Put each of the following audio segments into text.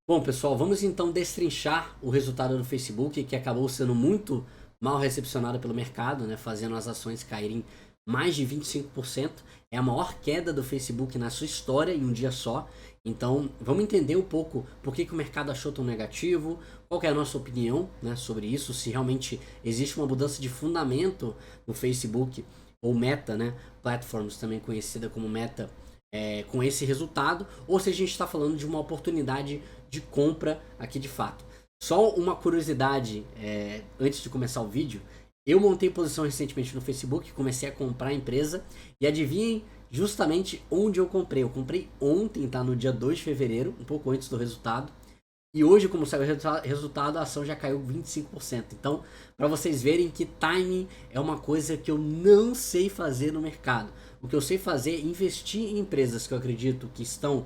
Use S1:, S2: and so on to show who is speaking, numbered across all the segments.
S1: Bom, pessoal, vamos então destrinchar o resultado do Facebook, que acabou sendo muito mal recepcionado pelo mercado, né, fazendo as ações caírem mais de 25%. É a maior queda do Facebook na sua história em um dia só. Então, vamos entender um pouco por que o mercado achou tão negativo, qual que é a nossa opinião, né, sobre isso, se realmente existe uma mudança de fundamento no Facebook, ou Meta, né, Platforms, também conhecida como Meta, com esse resultado, ou se a gente está falando de uma oportunidade de compra aqui de fato. Só uma curiosidade, antes de começar o vídeo, eu montei posição recentemente no Facebook, comecei a comprar a empresa e adivinhem justamente onde eu comprei. Eu comprei ontem, tá, no dia 2 de fevereiro, um pouco antes do resultado. E hoje, como saiu o resultado, a ação já caiu 25%. Então, para vocês verem que timing é uma coisa que eu não sei fazer no mercado. O que eu sei fazer é investir em empresas que eu acredito que estão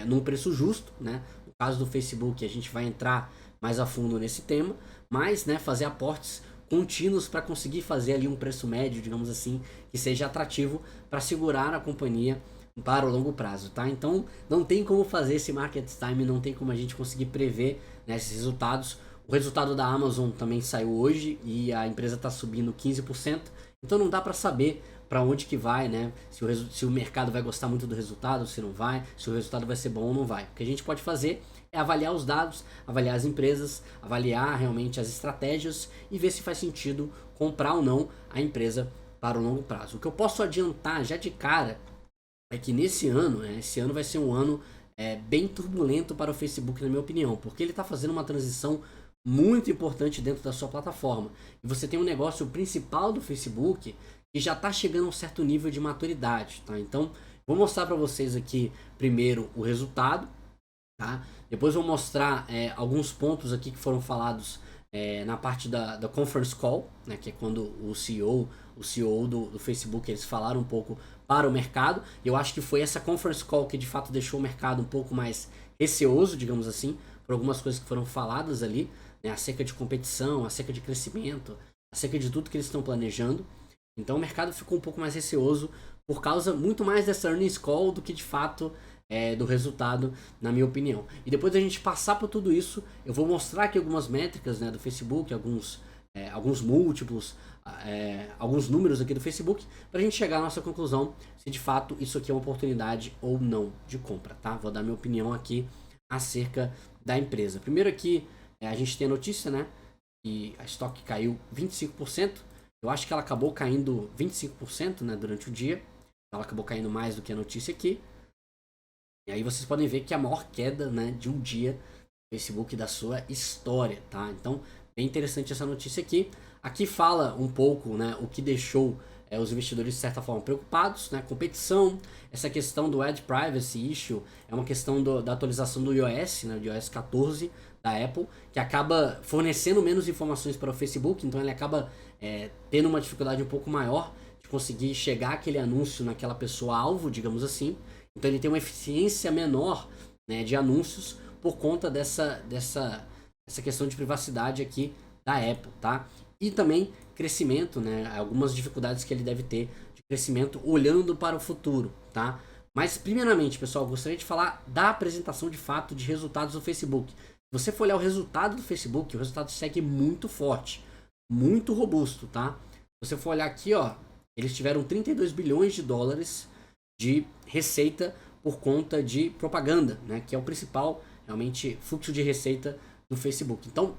S1: num preço justo, né? No caso do Facebook, a gente vai entrar mais a fundo nesse tema, mas, né, fazer aportes contínuos para conseguir fazer ali um preço médio, digamos assim, que seja atrativo para segurar a companhia para o longo prazo, tá? Então não tem como fazer esse market time, não tem como a gente conseguir prever, né, esses resultados. O resultado da Amazon também saiu hoje e a empresa está subindo 15%, então não dá para saber para onde que vai, né? Se o mercado vai gostar muito do resultado, se não vai, se o resultado vai ser bom ou não vai. O que a gente pode fazer é avaliar os dados, avaliar as empresas, avaliar realmente as estratégias e ver se faz sentido comprar ou não a empresa para o longo prazo. O que eu posso adiantar já de cara é que nesse ano, né, esse ano vai ser um ano bem turbulento para o Facebook, na minha opinião, porque ele está fazendo uma transição muito importante dentro da sua plataforma. E você tem um negócio principal do Facebook que já está chegando a um certo nível de maturidade, tá? Então, vou mostrar para vocês aqui primeiro o resultado, tá? Depois vou mostrar alguns pontos aqui que foram falados na parte da conference call, né, que é quando o CEO do Facebook, eles falaram um pouco para o mercado. Eu acho que foi essa conference call que de fato deixou o mercado um pouco mais receoso, digamos assim, por algumas coisas que foram faladas ali, né, acerca de competição, acerca de crescimento, acerca de tudo que eles estão planejando. Então o mercado ficou um pouco mais receoso por causa muito mais dessa earnings call do que de fato do resultado, na minha opinião. E depois da gente passar por tudo isso, eu vou mostrar aqui algumas métricas, né, do Facebook, alguns múltiplos, alguns números aqui do Facebook, para a gente chegar à nossa conclusão se de fato isso aqui é uma oportunidade ou não de compra, tá? Vou dar minha opinião aqui acerca da empresa. Primeiro aqui, a gente tem a notícia, né, que a estoque caiu 25%. Eu acho que ela acabou caindo 25%, né, durante o dia. Ela acabou caindo mais do que a notícia aqui. E aí vocês podem ver que é a maior queda, né, de um dia do Facebook da sua história, tá? Então, bem interessante essa notícia aqui. Aqui fala um pouco, né, o que deixou os investidores de certa forma preocupados, né? Competição, essa questão do Ad Privacy Issue é uma questão da atualização do iOS, né, do iOS 14 da Apple, que acaba fornecendo menos informações para o Facebook, então ele acaba tendo uma dificuldade um pouco maior de conseguir chegar aquele anúncio naquela pessoa alvo, digamos assim. Então ele tem uma eficiência menor, né, de anúncios por conta dessa questão de privacidade aqui da Apple, tá? E também crescimento, né? Algumas dificuldades que ele deve ter de crescimento olhando para o futuro, tá? Mas primeiramente, pessoal, gostaria de falar da apresentação de fato de resultados do Facebook. Se você for olhar o resultado do Facebook, o resultado segue muito forte, muito robusto, tá? Se você for olhar aqui, ó, eles tiveram 32 bilhões de dólares de receita por conta de propaganda, né, que é o principal realmente fluxo de receita do Facebook. Então,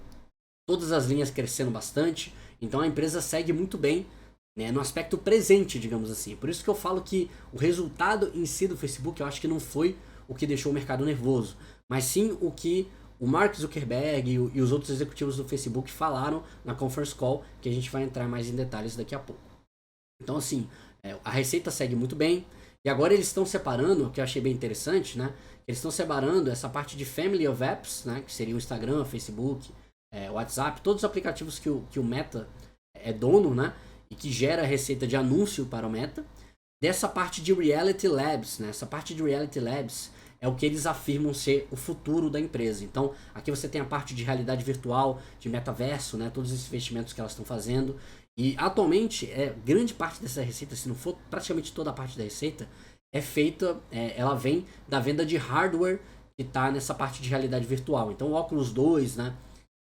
S1: todas as linhas crescendo bastante, então a empresa segue muito bem, né, no aspecto presente, digamos assim. Por isso que eu falo que o resultado em si do Facebook, eu acho que não foi o que deixou o mercado nervoso, mas sim o que o Mark Zuckerberg e os outros executivos do Facebook falaram na conference call, que a gente vai entrar mais em detalhes daqui a pouco. Então, assim, a receita segue muito bem. E agora eles estão separando, o que eu achei bem interessante, né? Eles estão separando essa parte de Family of Apps, né? Que seria o Instagram, o Facebook, o WhatsApp, todos os aplicativos que o Meta é dono, né? E que gera receita de anúncio para o Meta. Dessa parte de Reality Labs, né? Essa parte de Reality Labs é o que eles afirmam ser o futuro da empresa. Então, aqui você tem a parte de realidade virtual, de metaverso, né? Todos esses investimentos que elas estão fazendo. E atualmente, grande parte dessa receita, se não for praticamente toda a parte da receita, é feita, ela vem da venda de hardware que está nessa parte de realidade virtual. Então o Oculus 2, né,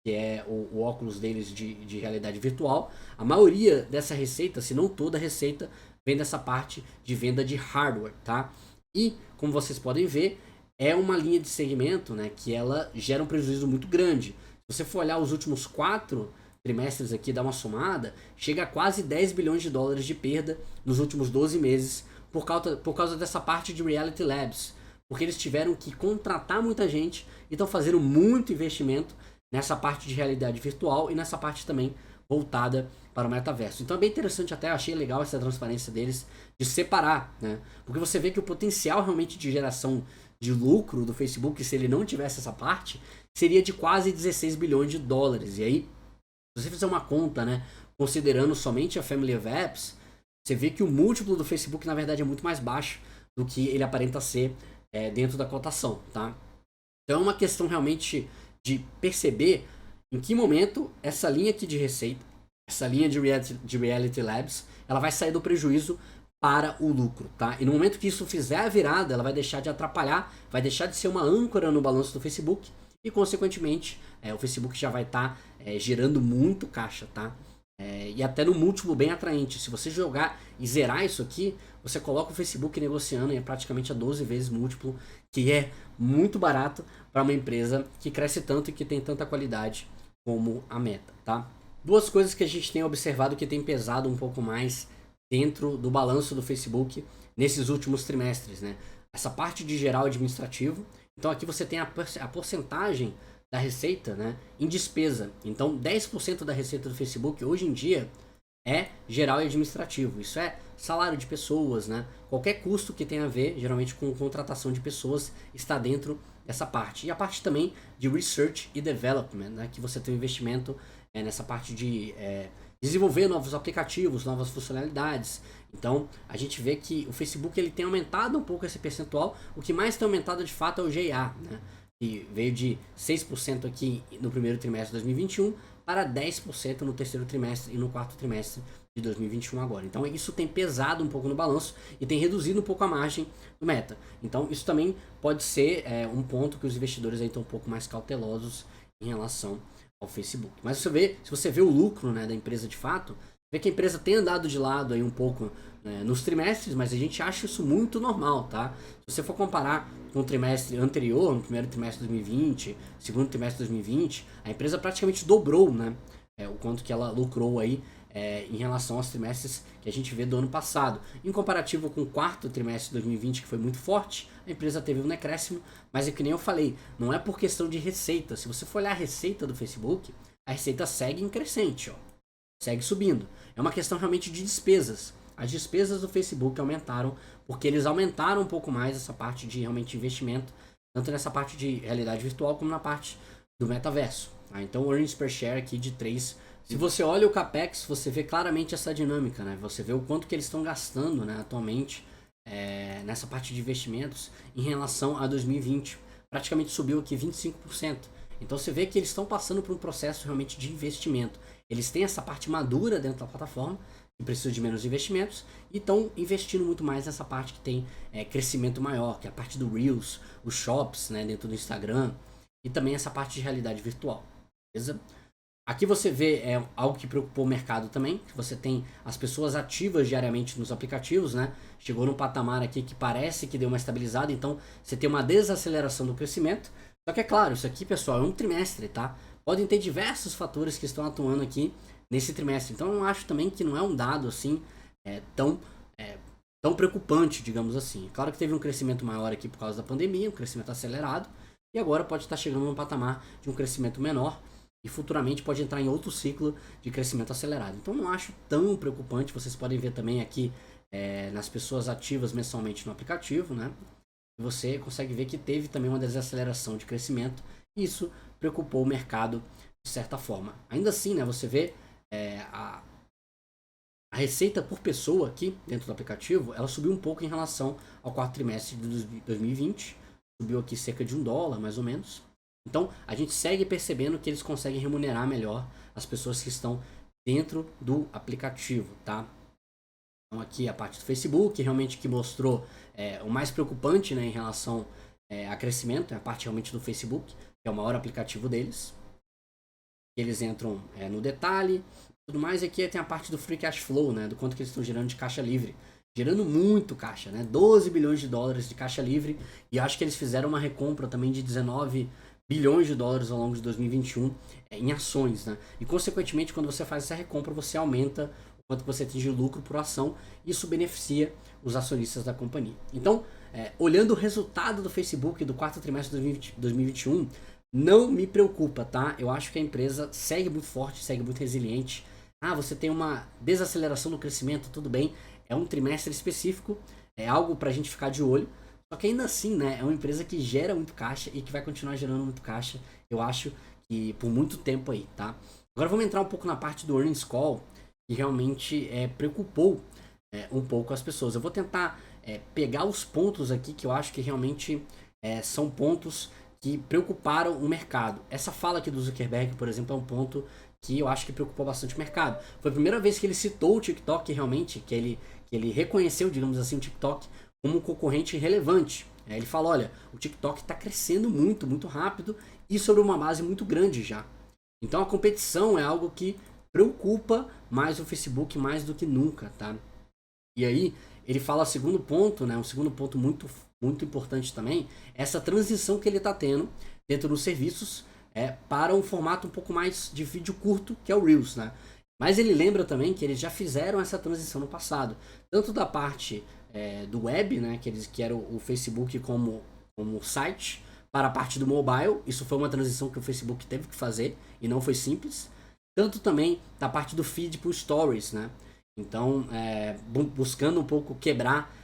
S1: que é o óculos deles de realidade virtual, a maioria dessa receita, se não toda a receita, vem dessa parte de venda de hardware, tá? E, como vocês podem ver, é uma linha de segmento, né, que ela gera um prejuízo muito grande. Se você for olhar os últimos 4 trimestres aqui, dar uma somada, chega a quase 10 bilhões de dólares de perda nos últimos 12 meses por causa dessa parte de Reality Labs. Porque eles tiveram que contratar muita gente e estão fazendo muito investimento nessa parte de realidade virtual e nessa parte também voltada para o metaverso. Então é bem interessante, até achei legal essa transparência deles de separar, né? Porque você vê que o potencial realmente de geração de lucro do Facebook, se ele não tivesse essa parte, seria de quase 16 bilhões de dólares. E aí, se você fizer uma conta, né, considerando somente a Family of Apps, você vê que o múltiplo do Facebook, na verdade, é muito mais baixo do que ele aparenta ser dentro da cotação, tá? Então é uma questão realmente de perceber em que momento essa linha aqui de receita, essa linha de Reality Labs, ela vai sair do prejuízo para o lucro, tá? E no momento que isso fizer a virada, ela vai deixar de atrapalhar, vai deixar de ser uma âncora no balanço do Facebook e, consequentemente, o Facebook já vai estar gerando muito caixa, tá? E até no múltiplo bem atraente. Se você jogar e zerar isso aqui, você coloca o Facebook negociando e é praticamente a 12 vezes múltiplo, que é muito barato para uma empresa que cresce tanto e que tem tanta qualidade como a Meta, tá? Duas coisas que a gente tem observado que tem pesado um pouco mais dentro do balanço do Facebook nesses últimos trimestres, né? Essa parte de geral administrativo. Então aqui você tem a porcentagem da receita, né, em despesa. Então 10% da receita do Facebook hoje em dia é geral e administrativo. Isso é salário de pessoas, né? Qualquer custo que tenha a ver, geralmente com contratação de pessoas, está dentro dessa parte. E a parte também de research e development, né, que você tem um investimento nessa parte de desenvolver novos aplicativos, novas funcionalidades. Então a gente vê que o Facebook ele tem aumentado um pouco esse percentual. O que mais tem aumentado de fato é o GA, né? Que veio de 6% aqui no primeiro trimestre de 2021 para 10% no terceiro trimestre e no quarto trimestre de 2021 agora. Então isso tem pesado um pouco no balanço e tem reduzido um pouco a margem do Meta. Então isso também pode ser um ponto que os investidores aí estão um pouco mais cautelosos em relação ao Facebook. Mas se você vê o lucro, né, da empresa de fato, vê que a empresa tem andado de lado aí um pouco, né, nos trimestres, mas a gente acha isso muito normal, tá? Se você for comparar com o trimestre anterior, no primeiro trimestre de 2020, segundo trimestre de 2020, a empresa praticamente dobrou, né, o quanto que ela lucrou aí em relação aos trimestres que a gente vê do ano passado. Em comparativo com o quarto trimestre de 2020, que foi muito forte, a empresa teve um decréscimo, mas é que nem eu falei, não é por questão de receita. Se você for olhar a receita do Facebook, a receita segue em crescente, ó, segue subindo. É uma questão realmente de despesas. As despesas do Facebook aumentaram porque eles aumentaram um pouco mais essa parte de realmente investimento, tanto nessa parte de realidade virtual como na parte do metaverso. Tá? Então o earnings per share aqui de 3. Se você olha o Capex, você vê claramente essa dinâmica, né? Você vê o quanto que eles estão gastando, né, atualmente nessa parte de investimentos em relação a 2020. Praticamente subiu aqui 25%. Então você vê que eles estão passando por um processo realmente de investimento. Eles têm essa parte madura dentro da plataforma, que precisa de menos investimentos, e estão investindo muito mais nessa parte que tem crescimento maior, que é a parte do Reels, os Shops, né, dentro do Instagram, e também essa parte de realidade virtual. Beleza? Aqui você vê algo que preocupou o mercado também, que você tem as pessoas ativas diariamente nos aplicativos, né? Chegou num patamar aqui que parece que deu uma estabilizada, então você tem uma desaceleração do crescimento. Só que é claro, isso aqui, pessoal, é um trimestre, tá? Podem ter diversos fatores que estão atuando aqui nesse trimestre. Então eu acho também que não é um dado assim tão preocupante, digamos assim. Claro que teve um crescimento maior aqui por causa da pandemia, um crescimento acelerado, e agora pode estar chegando num patamar de um crescimento menor, e futuramente pode entrar em outro ciclo de crescimento acelerado. Então não acho tão preocupante. Vocês podem ver também aqui nas pessoas ativas mensalmente no aplicativo, né? Você consegue ver que teve também uma desaceleração de crescimento. E isso preocupou o mercado de certa forma. Ainda assim, né, você vê a receita por pessoa aqui dentro do aplicativo, ela subiu um pouco em relação ao quarto trimestre de 2020. Subiu aqui cerca de $1, mais ou menos. Então, a gente segue percebendo que eles conseguem remunerar melhor as pessoas que estão dentro do aplicativo, tá? Então, aqui a parte do Facebook, realmente que mostrou o mais preocupante, né, em relação a crescimento, é a parte realmente do Facebook, que é o maior aplicativo deles. Eles entram no detalhe, tudo mais. E aqui tem a parte do free cash flow, né, do quanto que eles estão gerando de caixa livre. Gerando muito caixa, né, 12 bilhões de dólares de caixa livre. E acho que eles fizeram uma recompra também de 19 bilhões de dólares ao longo de 2021 em ações, né? E consequentemente, quando você faz essa recompra, você aumenta o quanto você tem de lucro por ação. Isso beneficia os acionistas da companhia. Então, olhando o resultado do Facebook do quarto trimestre de 2021, não me preocupa, tá? Eu acho que a empresa segue muito forte, segue muito resiliente. Você tem uma desaceleração no crescimento, tudo bem. É um trimestre específico, é algo pra gente ficar de olho. Só que ainda assim, né, é uma empresa que gera muito caixa e que vai continuar gerando muito caixa, eu acho que por muito tempo aí, tá? Agora vamos entrar um pouco na parte do earnings call, que realmente preocupou um pouco as pessoas. Eu vou tentar pegar os pontos aqui que eu acho que realmente são pontos que preocuparam o mercado. Essa fala aqui do Zuckerberg, por exemplo, é um ponto que eu acho que preocupou bastante o mercado. Foi a primeira vez que ele citou o TikTok realmente, que ele reconheceu, digamos assim, o TikTok como um concorrente relevante. Ele fala, olha, o TikTok está crescendo muito, muito rápido e sobre uma base muito grande já. Então a competição é algo que preocupa mais o Facebook mais do que nunca, tá? E aí ele fala segundo ponto, né, um segundo ponto muito, muito importante também, essa transição que ele está tendo dentro dos serviços para um formato um pouco mais de vídeo curto, que é o Reels, né? Mas ele lembra também que eles já fizeram essa transição no passado, tanto da parte do web, né, que era o Facebook como site, para a parte do mobile. Isso foi uma transição que o Facebook teve que fazer e não foi simples. Tanto também da parte do feed para o Stories, né? Então, buscando um pouco quebrar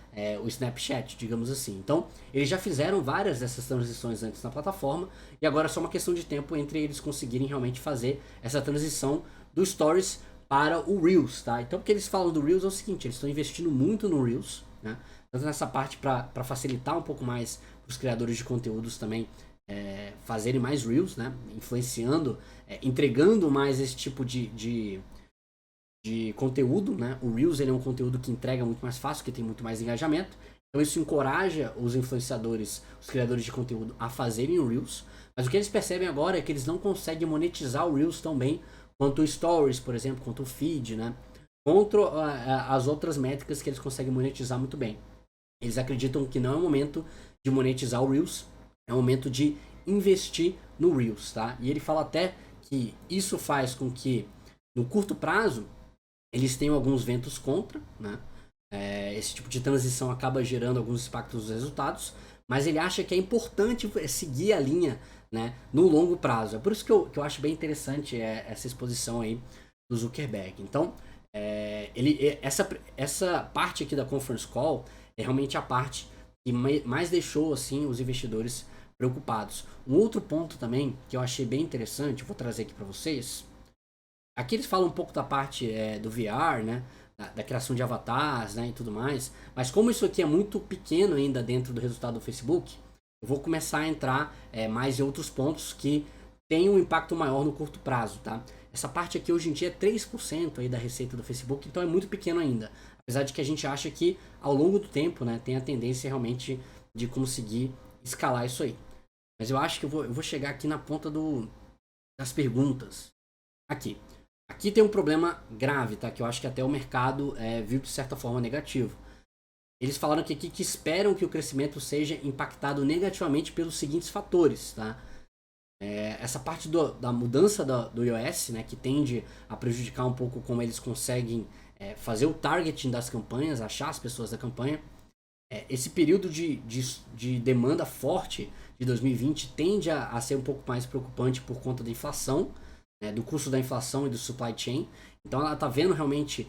S1: o Snapchat, digamos assim. Então, eles já fizeram várias dessas transições antes na plataforma e agora é só uma questão de tempo entre eles conseguirem realmente fazer essa transição do Stories para o Reels, tá? Então, o que eles falam do Reels é o seguinte, eles estão investindo muito no Reels, né? Tanto nessa parte para facilitar um pouco mais para os criadores de conteúdos também fazerem mais Reels, né? Influenciando, entregando mais esse tipo de conteúdo, né? O Reels ele é um conteúdo que entrega muito mais fácil, que tem muito mais engajamento. Então isso encoraja os influenciadores, os criadores de conteúdo a fazerem o Reels. Mas o que eles percebem agora é que eles não conseguem monetizar o Reels tão bem quanto o Stories, por exemplo, quanto o Feed, né? Contra as outras métricas que eles conseguem monetizar muito bem. Eles acreditam que não é o momento de monetizar o Reels, é o momento de investir no Reels, tá? E ele fala até que isso faz com que, no curto prazo, eles tenham alguns ventos contra, né? Esse tipo de transição acaba gerando alguns impactos nos resultados, mas ele acha que é importante seguir a linha, né, no longo prazo. É por isso que eu acho bem interessante essa exposição aí do Zuckerberg. Então, essa parte aqui da conference call é realmente a parte que mais deixou assim os investidores preocupados. Um outro ponto também que eu achei bem interessante, vou trazer aqui para vocês. Aqui eles falam um pouco da parte do VR, né, da criação de avatares, né, e tudo mais. Mas como isso aqui é muito pequeno ainda dentro do resultado do Facebook, eu vou começar a entrar mais em outros pontos que têm um impacto maior no curto prazo, tá? Essa parte aqui hoje em dia é 3% aí da receita do Facebook, então é muito pequeno ainda. Apesar de que a gente acha que ao longo do tempo, né, tem a tendência realmente de conseguir escalar isso aí. Mas eu acho que eu vou chegar aqui na ponta das perguntas. Aqui tem um problema grave, tá? Que eu acho que até o mercado viu de certa forma negativo. Eles falaram que aqui que esperam que o crescimento seja impactado negativamente pelos seguintes fatores, tá? Essa parte da mudança do iOS, né, que tende a prejudicar um pouco como eles conseguem fazer o targeting das campanhas, achar as pessoas da campanha. Esse período de demanda forte de 2020 tende a ser um pouco mais preocupante por conta da inflação, do custo da inflação e do supply chain. Então ela está vendo realmente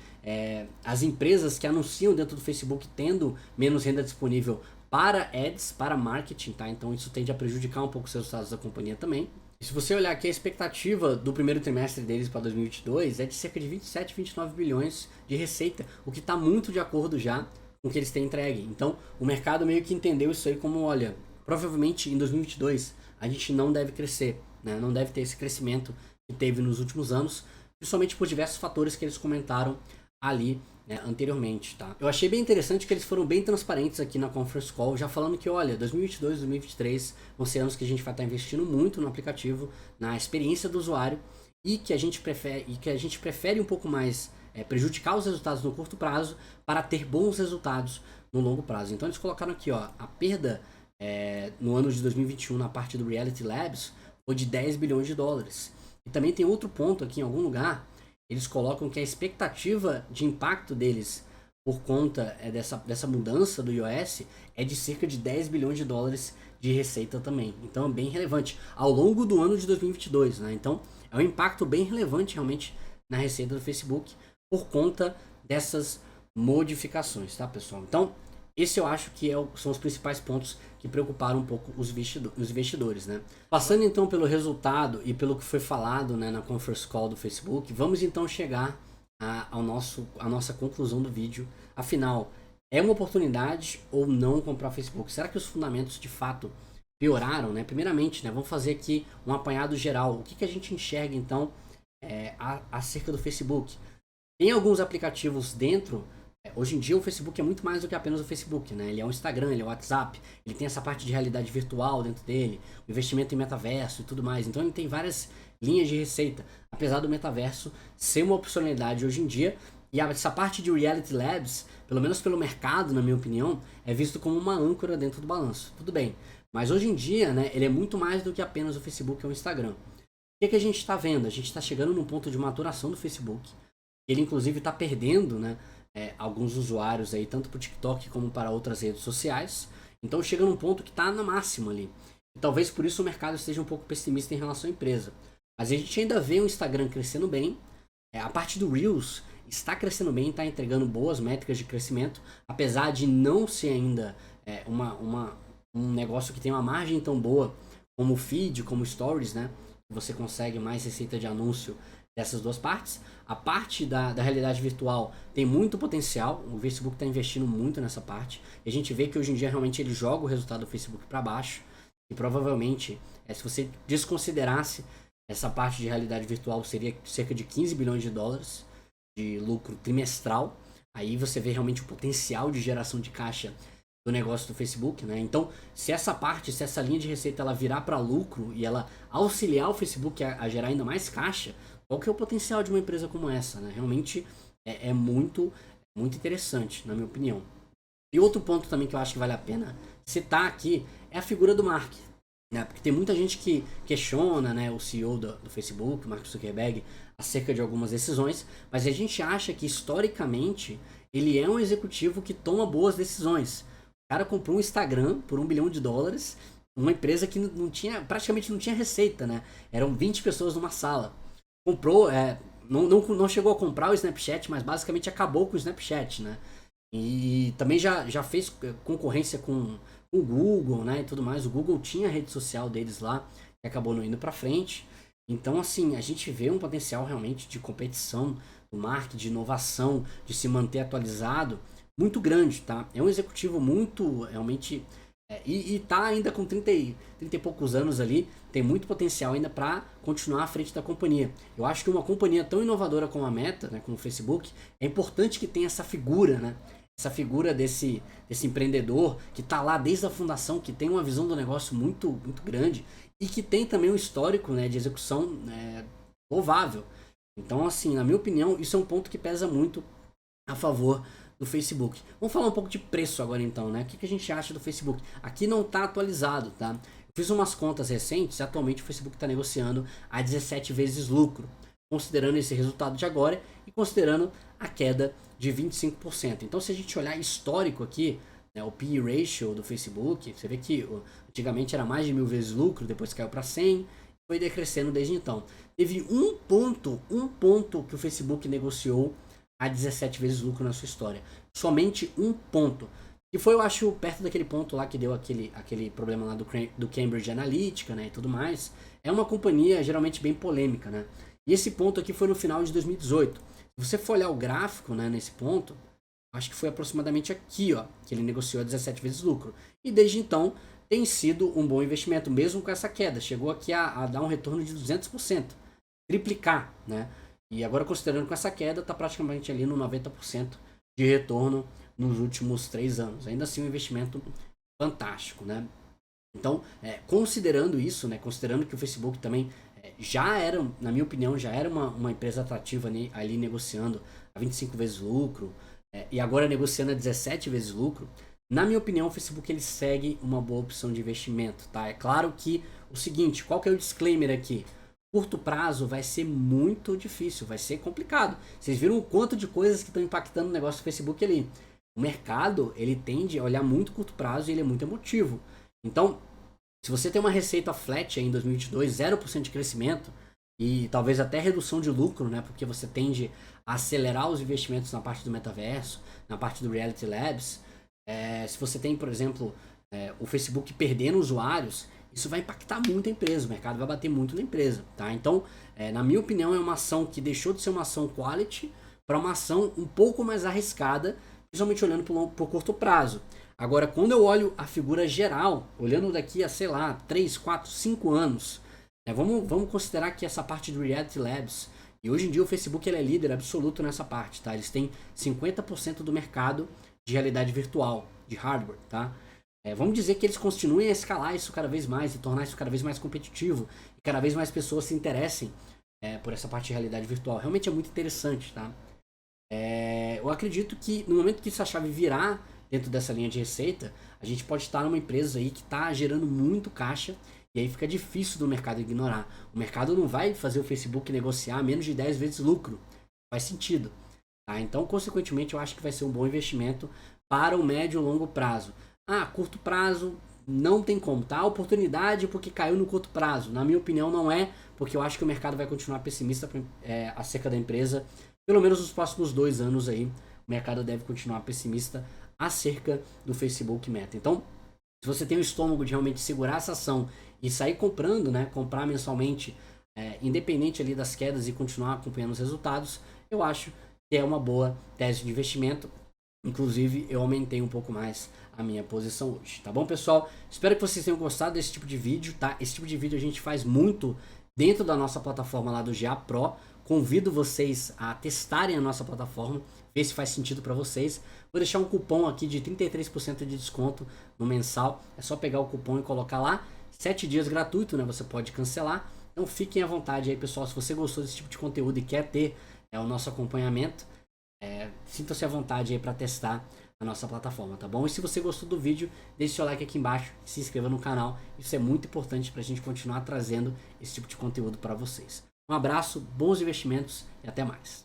S1: as empresas que anunciam dentro do Facebook tendo menos renda disponível para ads, para marketing, tá? Então isso tende a prejudicar um pouco os resultados da companhia também. E se você olhar aqui, a expectativa do primeiro trimestre deles para 2022 é de cerca de 27, 29 bilhões de receita, o que está muito de acordo já com o que eles têm entregue. Então o mercado meio que entendeu isso aí como, olha, provavelmente em 2022 a gente não deve crescer, né? Não deve ter esse crescimento que teve nos últimos anos, principalmente por diversos fatores que eles comentaram ali né, anteriormente, tá? Eu achei bem interessante que eles foram bem transparentes aqui na conference call, já falando que, olha, 2022 e 2023 vão ser anos que a gente vai estar investindo muito no aplicativo, na experiência do usuário, e que a gente prefere um pouco mais prejudicar os resultados no curto prazo para ter bons resultados no longo prazo. Então eles colocaram aqui, ó, a perda no ano de 2021 na parte do Reality Labs foi de 10 bilhões de dólares. E também tem outro ponto aqui em algum lugar, eles colocam que a expectativa de impacto deles por conta dessa mudança do iOS é de cerca de 10 bilhões de dólares de receita também. Então é bem relevante ao longo do ano de 2022, né? Então é um impacto bem relevante realmente na receita do Facebook por conta dessas modificações, tá, pessoal? Então esse eu acho que são os principais pontos que preocuparam um pouco os investidores, né? Passando então pelo resultado e pelo que foi falado, né, na conference call do Facebook, vamos então chegar à nossa conclusão do vídeo. Afinal, é uma oportunidade ou não comprar Facebook? Será que os fundamentos de fato pioraram, né? Primeiramente, né, vamos fazer aqui um apanhado geral. O que a gente enxerga então acerca do Facebook? Tem alguns aplicativos dentro. Hoje em dia o Facebook é muito mais do que apenas o Facebook, né? Ele é o Instagram, ele é o WhatsApp, ele tem essa parte de realidade virtual dentro dele, o investimento em metaverso e tudo mais. Então ele tem várias linhas de receita, apesar do metaverso ser uma opcionalidade hoje em dia. E essa parte de Reality Labs, pelo menos pelo mercado, na minha opinião, é visto como uma âncora dentro do balanço. Tudo bem, mas hoje em dia, né, ele é muito mais do que apenas o Facebook ou o Instagram. O que a gente está vendo? A gente está chegando num ponto de maturação do Facebook. Ele inclusive está perdendo, né, alguns usuários aí, tanto para o TikTok como para outras redes sociais. Então chega num ponto que está na máxima ali. E talvez por isso o mercado esteja um pouco pessimista em relação à empresa. Mas a gente ainda vê o Instagram crescendo bem. A parte do Reels está crescendo bem, está entregando boas métricas de crescimento, apesar de não ser ainda um negócio que tem uma margem tão boa como o feed, como o stories, né? Você consegue mais receita de anúncio dessas duas partes. A parte da realidade virtual tem muito potencial, o Facebook está investindo muito nessa parte, e a gente vê que hoje em dia realmente ele joga o resultado do Facebook para baixo, e provavelmente, se você desconsiderasse essa parte de realidade virtual, seria cerca de 15 bilhões de dólares de lucro trimestral. Aí você vê realmente o potencial de geração de caixa do negócio do Facebook, né? Então, se essa linha de receita ela virar para lucro e ela auxiliar o Facebook a gerar ainda mais caixa, qual que é o potencial de uma empresa como essa, né? Realmente é muito interessante, na minha opinião. E outro ponto também que eu acho que vale a pena citar aqui é a figura do Mark, né? Porque tem muita gente que questiona, né, o CEO do Facebook, Mark Zuckerberg, acerca de algumas decisões, mas a gente acha que historicamente ele é um executivo que toma boas decisões. O cara comprou um Instagram por $1 bilhão, uma empresa que praticamente não tinha receita, né? Eram 20 pessoas numa sala. Comprou, não chegou a comprar o Snapchat, mas basicamente acabou com o Snapchat, né? E também já fez concorrência com o Google, né, e tudo mais. O Google tinha a rede social deles lá, que acabou não indo para frente. Então, assim, a gente vê um potencial realmente de competição, do marketing, de inovação, de se manter atualizado, muito grande, tá? É um executivo muito, realmente, e tá ainda com 30 e poucos anos ali, tem muito potencial ainda para continuar à frente da companhia. Eu acho que uma companhia tão inovadora como a Meta, né, como o Facebook, é importante que tenha essa figura, né? Essa figura desse empreendedor que está lá desde a fundação, que tem uma visão do negócio muito grande e que tem também um histórico, né, de execução louvável. Então, assim, na minha opinião, isso é um ponto que pesa muito a favor do Facebook. Vamos falar um pouco de preço agora então, né? O que a gente acha do Facebook? Aqui não está atualizado, tá? Eu fiz umas contas recentes, atualmente o Facebook está negociando a 17 vezes lucro, considerando esse resultado de agora e considerando a queda de 25%. Então, se a gente olhar histórico aqui, né, o PE ratio do Facebook, você vê que antigamente era mais de 1000 vezes lucro, depois caiu para 100, foi decrescendo desde então. Teve um ponto que o Facebook negociou a 17 vezes lucro na sua história. Somente um ponto. E foi, eu acho, perto daquele ponto lá que deu aquele problema lá do Cambridge Analytica, né, e tudo mais. É uma companhia geralmente bem polêmica, né? E esse ponto aqui foi no final de 2018. Se você for olhar o gráfico, né, nesse ponto, acho que foi aproximadamente aqui, ó, que ele negociou a 17 vezes lucro. E desde então tem sido um bom investimento, mesmo com essa queda. Chegou aqui a dar um retorno de 200%, triplicar, né? E agora, considerando com essa queda, está praticamente ali no 90% de retorno nos últimos 3 anos. Ainda assim, um investimento fantástico, né? Então, considerando isso, né, considerando que o Facebook também já era, na minha opinião, já era uma empresa atrativa ali negociando a 25 vezes lucro, e agora negociando a 17 vezes lucro, na minha opinião, o Facebook ele segue uma boa opção de investimento, tá? É claro que o seguinte, qual que é o disclaimer aqui? Curto prazo vai ser muito difícil, vai ser complicado. Vocês viram o quanto de coisas que estão impactando o negócio do Facebook ali. O mercado, ele tende a olhar muito curto prazo e ele é muito emotivo. Então, se você tem uma receita flat aí em 2022, 0% de crescimento e talvez até redução de lucro, né? Porque você tende a acelerar os investimentos na parte do metaverso, na parte do Reality Labs. Se você tem, por exemplo, o Facebook perdendo usuários, isso vai impactar muito a empresa, o mercado vai bater muito na empresa, tá? Então, na minha opinião, é uma ação que deixou de ser uma ação quality para uma ação um pouco mais arriscada, principalmente olhando para o curto prazo. Agora, quando eu olho a figura geral, olhando daqui a, sei lá, 3, 4, 5 anos, vamos considerar que essa parte do Reality Labs, e hoje em dia o Facebook ele é líder absoluto nessa parte, tá? Eles têm 50% do mercado de realidade virtual, de hardware, tá? Vamos dizer que eles continuem a escalar isso cada vez mais e tornar isso cada vez mais competitivo e cada vez mais pessoas se interessem por essa parte de realidade virtual. Realmente é muito interessante, tá? Eu acredito que no momento que essa chave virar dentro dessa linha de receita, a gente pode estar numa empresa aí que está gerando muito caixa e aí fica difícil do mercado ignorar. O mercado não vai fazer o Facebook negociar menos de 10 vezes lucro. Faz sentido. Tá? Então, consequentemente, eu acho que vai ser um bom investimento para o médio e longo prazo. Curto prazo não tem como, tá? Oportunidade porque caiu no curto prazo. Na minha opinião, não é, porque eu acho que o mercado vai continuar pessimista acerca da empresa. Pelo menos nos próximos 2 anos aí, o mercado deve continuar pessimista acerca do Facebook Meta. Então, se você tem o estômago de realmente segurar essa ação e sair comprando, né? Comprar mensalmente, independente ali das quedas e continuar acompanhando os resultados, eu acho que é uma boa tese de investimento. Inclusive, eu aumentei um pouco mais a minha posição hoje, tá bom, pessoal? Espero que vocês tenham gostado desse tipo de vídeo, tá? Esse tipo de vídeo a gente faz muito dentro da nossa plataforma lá do GA Pro. Convido vocês a testarem a nossa plataforma, ver se faz sentido para vocês. Vou deixar um cupom aqui de 33% de desconto no mensal. É só pegar o cupom e colocar lá. 7 dias gratuito, né? Você pode cancelar. Então fiquem à vontade aí, pessoal. Se você gostou desse tipo de conteúdo e quer ter o nosso acompanhamento, sinta-se à vontade aí para testar a nossa plataforma, tá bom? E se você gostou do vídeo, deixe seu like aqui embaixo, se inscreva no canal. Isso é muito importante para a gente continuar trazendo esse tipo de conteúdo para vocês. Um abraço, bons investimentos e até mais.